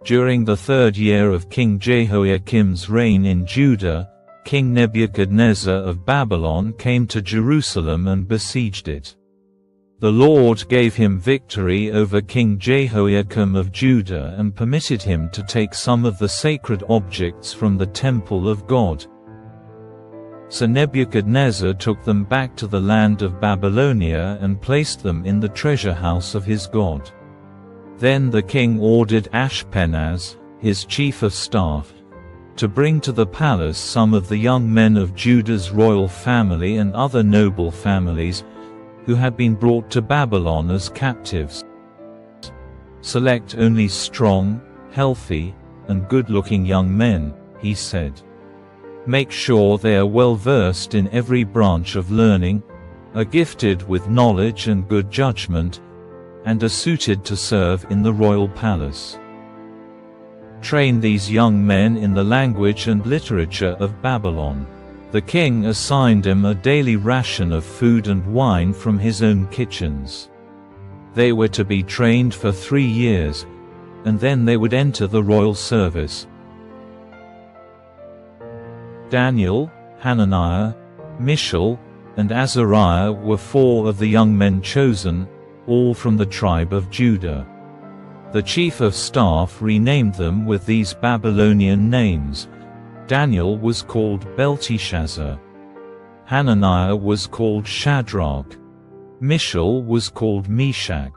During the 3rd year of King Jehoiakim's reign in Judah, King Nebuchadnezzar of Babylon came to Jerusalem and besieged it. The Lord gave him victory over King Jehoiakim of Judah and permitted him to take some of the sacred objects from the temple of God. So Nebuchadnezzar took them back to the land of Babylonia and placed them in the treasure house of his God. Then the king ordered Ashpenaz, his chief of staff, to bring to the palace some of the young men of Judah's royal family and other noble families, who had been brought to Babylon as captives. Select only strong, healthy, and good-looking young men, he said. Make sure they are well versed in every branch of learning, are gifted with knowledge and good judgment, and are suited to serve in the royal palace. Train these young men in the language and literature of Babylon. The king assigned them a daily ration of food and wine from his own kitchens. They were to be trained for 3 years, and then they would enter the royal service. Daniel, Hananiah, Mishael, and Azariah were 4 of the young men chosen, all from the tribe of Judah. The chief of staff renamed them with these Babylonian names. Daniel was called Belteshazzar. Hananiah was called Shadrach. Mishael was called Meshach.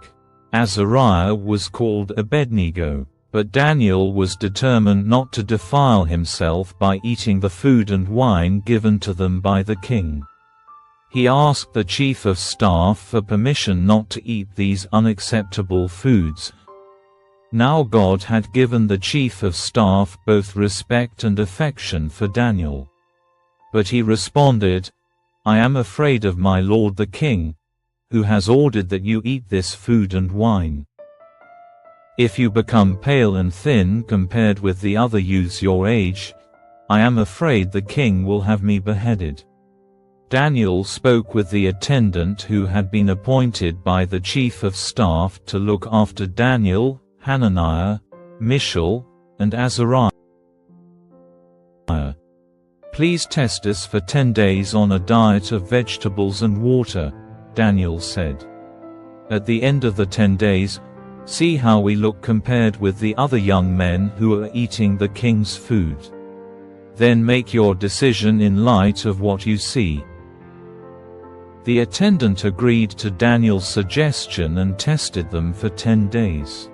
Azariah was called Abednego. But Daniel was determined not to defile himself by eating the food and wine given to them by the king. He asked the chief of staff for permission not to eat these unacceptable foods. Now God had given the chief of staff both respect and affection for Daniel. But he responded, "I am afraid of my lord the king, who has ordered that you eat this food and wine. If you become pale and thin compared with the other youths your age, I am afraid the king will have me beheaded." Daniel spoke with the attendant who had been appointed by the chief of staff to look after Daniel, Hananiah, Mishael, and Azariah. "Please test us for 10 days on a diet of vegetables and water," Daniel said. "At the end of the 10 days, see how we look compared with the other young men who are eating the king's food. Then make your decision in light of what you see." The attendant agreed to Daniel's suggestion and tested them for 10 days.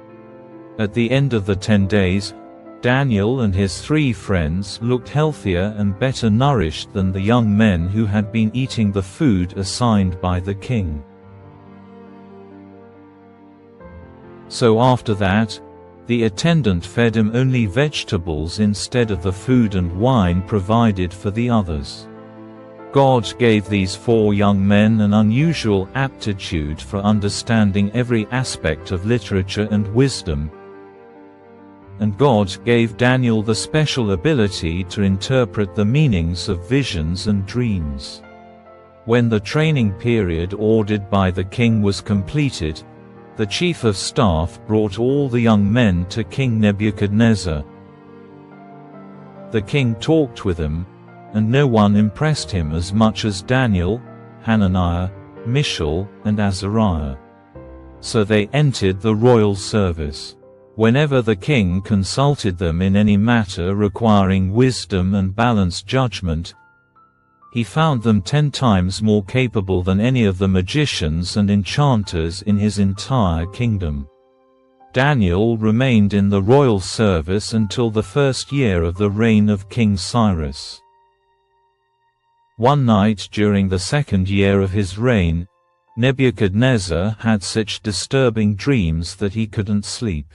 At the end of the 10 days, Daniel and his 3 friends looked healthier and better nourished than the young men who had been eating the food assigned by the king. So after that, the attendant fed him only vegetables instead of the food and wine provided for the others. God gave these 4 young men an unusual aptitude for understanding every aspect of literature and wisdom. And God gave Daniel the special ability to interpret the meanings of visions and dreams. When the training period ordered by the king was completed, the chief of staff brought all the young men to King Nebuchadnezzar. The king talked with them, and no one impressed him as much as Daniel, Hananiah, Mishael, and Azariah. So they entered the royal service. Whenever the king consulted them in any matter requiring wisdom and balanced judgment, he found them 10 times more capable than any of the magicians and enchanters in his entire kingdom. Daniel remained in the royal service until the 1st year of the reign of King Cyrus. One night during the 2nd year of his reign, Nebuchadnezzar had such disturbing dreams that he couldn't sleep.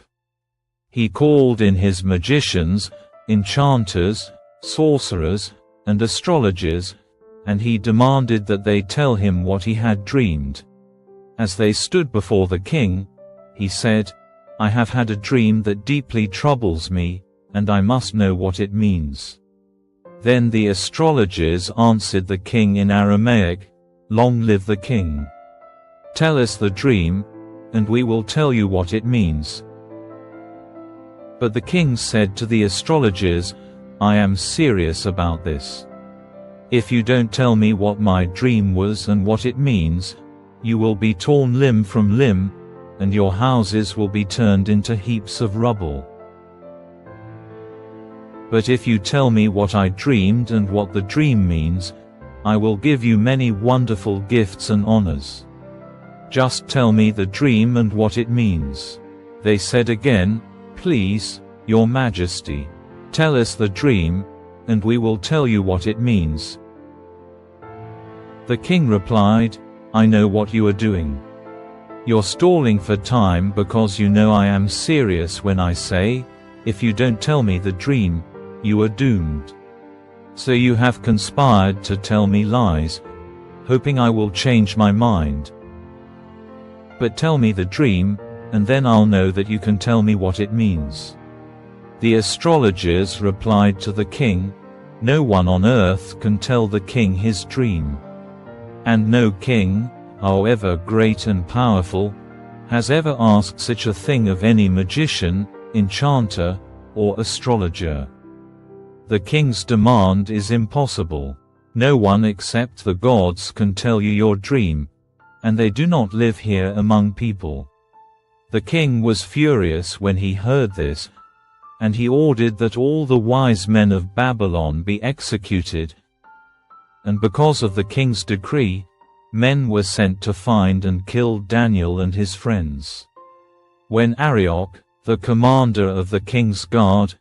He called in his magicians, enchanters, sorcerers, and astrologers, and he demanded that they tell him what he had dreamed. As they stood before the king, he said, "I have had a dream that deeply troubles me, and I must know what it means." Then the astrologers answered the king in Aramaic, "Long live the king. Tell us the dream, and we will tell you what it means." But the king said to the astrologers, "I am serious about this. If you don't tell me what my dream was and what it means, you will be torn limb from limb, and your houses will be turned into heaps of rubble. But if you tell me what I dreamed and what the dream means, I will give you many wonderful gifts and honors. Just tell me the dream and what it means." They said again, "Please, Your Majesty, tell us the dream, and we will tell you what it means." The king replied, "I know what you are doing. You're stalling for time because you know I am serious when I say, if you don't tell me the dream, you are doomed. So you have conspired to tell me lies, hoping I will change my mind. But tell me the dream, and then I'll know that you can tell me what it means." The astrologers replied to the king, "No one on earth can tell the king his dream. And no king, however great and powerful, has ever asked such a thing of any magician, enchanter, or astrologer. The king's demand is impossible. No one except the gods can tell you your dream, and they do not live here among people." The king was furious when he heard this, and he ordered that all the wise men of Babylon be executed. And because of the king's decree, men were sent to find and kill Daniel and his friends. When Arioch, the commander of the king's guard,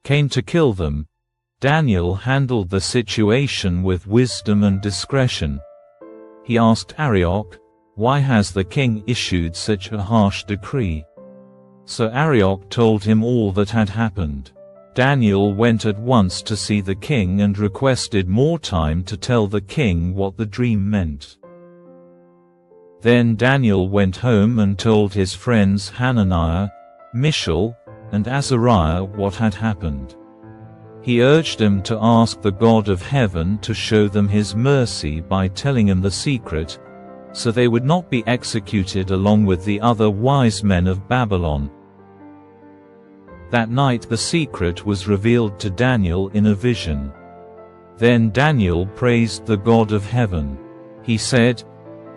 came to kill them, Daniel handled the situation with wisdom and discretion. He asked Arioch, "Why has the king issued such a harsh decree?" So Arioch told him all that had happened. Daniel went at once to see the king and requested more time to tell the king what the dream meant. Then Daniel went home and told his friends Hananiah, Mishael, and Azariah what had happened. He urged them to ask the God of heaven to show them his mercy by telling them the secret, so they would not be executed along with the other wise men of Babylon. That night the secret was revealed to Daniel in a vision. Then Daniel praised the God of heaven. He said,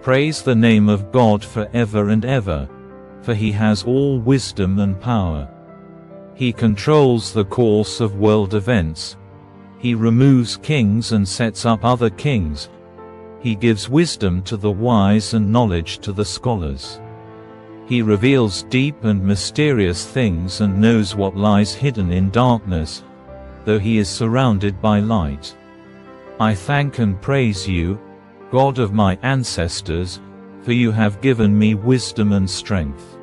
"Praise the name of God forever and ever, for he has all wisdom and power. He controls the course of world events. He removes kings and sets up other kings. He gives wisdom to the wise and knowledge to the scholars. He reveals deep and mysterious things and knows what lies hidden in darkness, though he is surrounded by light. I thank and praise you, God of my ancestors, for you have given me wisdom and strength.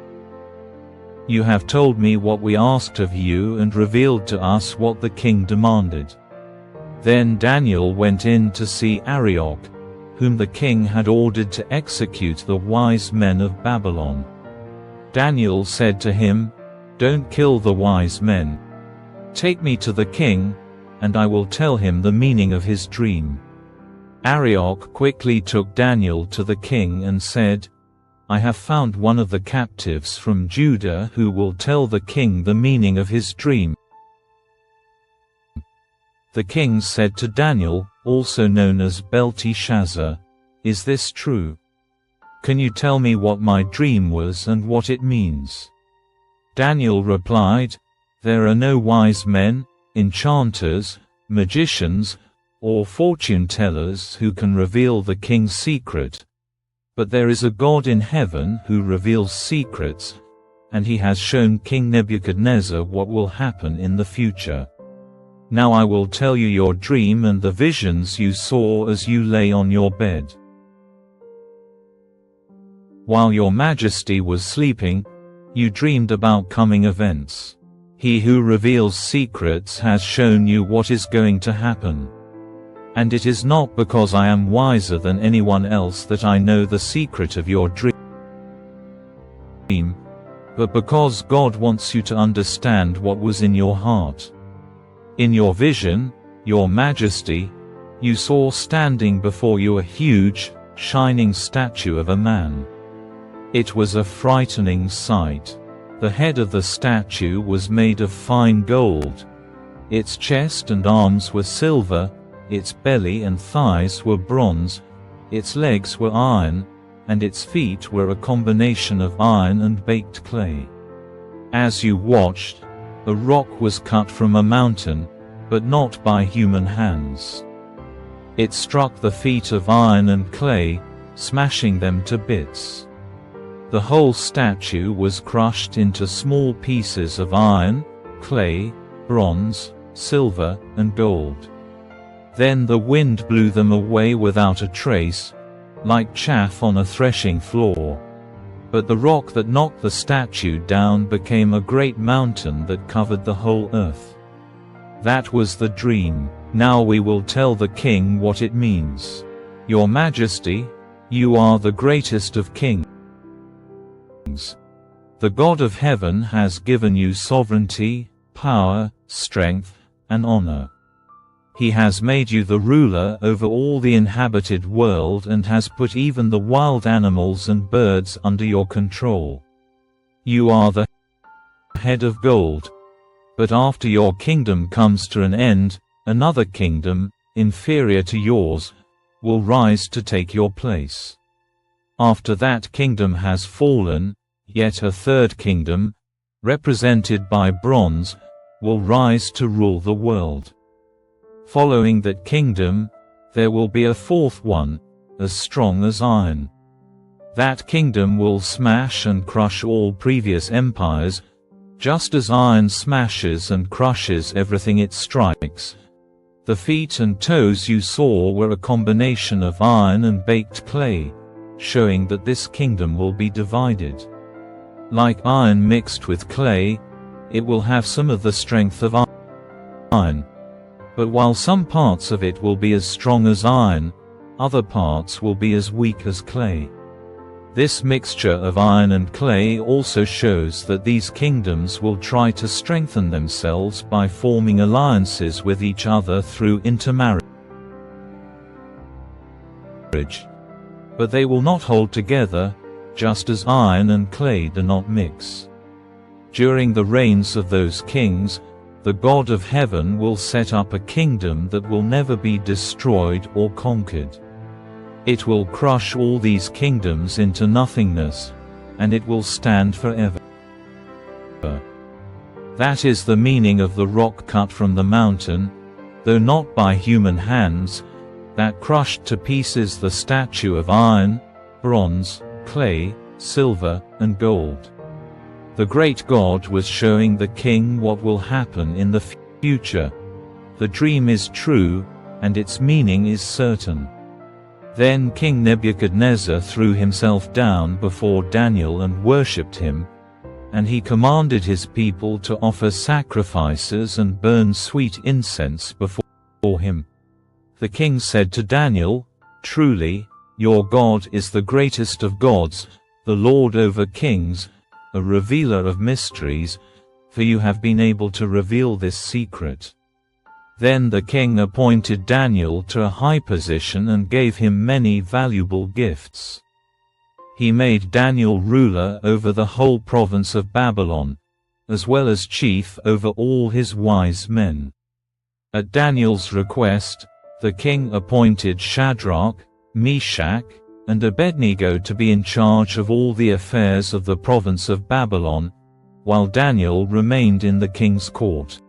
You have told me what we asked of you and revealed to us what the king demanded." Then Daniel went in to see Arioch, whom the king had ordered to execute the wise men of Babylon. Daniel said to him, "Don't kill the wise men. Take me to the king, and I will tell him the meaning of his dream." Arioch quickly took Daniel to the king and said, "I have found one of the captives from Judah who will tell the king the meaning of his dream." The king said to Daniel, also known as Belteshazzar, "Is this true? Can you tell me what my dream was and what it means?" Daniel replied, "There are no wise men, enchanters, magicians, or fortune-tellers who can reveal the king's secret. But there is a God in heaven who reveals secrets, and he has shown King Nebuchadnezzar what will happen in the future. Now I will tell you your dream and the visions you saw as you lay on your bed. While your majesty was sleeping, you dreamed about coming events. He who reveals secrets has shown you what is going to happen. And it is not because I am wiser than anyone else that I know the secret of your dream, but because God wants you to understand what was in your heart. In your vision, your majesty, you saw standing before you a huge, shining statue of a man. It was a frightening sight. The head of the statue was made of fine gold. Its chest and arms were silver, its belly and thighs were bronze, its legs were iron, and its feet were a combination of iron and baked clay. As you watched, a rock was cut from a mountain, but not by human hands. It struck the feet of iron and clay, smashing them to bits. The whole statue was crushed into small pieces of iron, clay, bronze, silver, and gold. Then the wind blew them away without a trace, like chaff on a threshing floor. But the rock that knocked the statue down became a great mountain that covered the whole earth. That was the dream. Now we will tell the king what it means. Your Majesty, you are the greatest of kings. The God of heaven has given you sovereignty, power, strength, and honor. He has made you the ruler over all the inhabited world and has put even the wild animals and birds under your control. You are the head of gold. But after your kingdom comes to an end, another kingdom, inferior to yours, will rise to take your place. After that kingdom has fallen, yet a third kingdom, represented by bronze, will rise to rule the world. Following that kingdom, there will be a fourth one, as strong as iron. That kingdom will smash and crush all previous empires, just as iron smashes and crushes everything it strikes. The feet and toes you saw were a combination of iron and baked clay, showing that this kingdom will be divided. Like iron mixed with clay, it will have some of the strength of iron. But while some parts of it will be as strong as iron, other parts will be as weak as clay. This mixture of iron and clay also shows that these kingdoms will try to strengthen themselves by forming alliances with each other through intermarriage. But they will not hold together, just as iron and clay do not mix. During the reigns of those kings, the God of heaven will set up a kingdom that will never be destroyed or conquered. It will crush all these kingdoms into nothingness, and it will stand forever. That is the meaning of the rock cut from the mountain, though not by human hands, that crushed to pieces the statue of iron, bronze, clay, silver, and gold. The great God was showing the king what will happen in the future. The dream is true, and its meaning is certain. Then King Nebuchadnezzar threw himself down before Daniel and worshipped him, and he commanded his people to offer sacrifices and burn sweet incense before him. The king said to Daniel, "Truly, your God is the greatest of gods, the Lord over kings, a revealer of mysteries, for you have been able to reveal this secret." Then the king appointed Daniel to a high position and gave him many valuable gifts. He made Daniel ruler over the whole province of Babylon, as well as chief over all his wise men. At Daniel's request, the king appointed Shadrach, Meshach, and Abednego to be in charge of all the affairs of the province of Babylon, while Daniel remained in the king's court.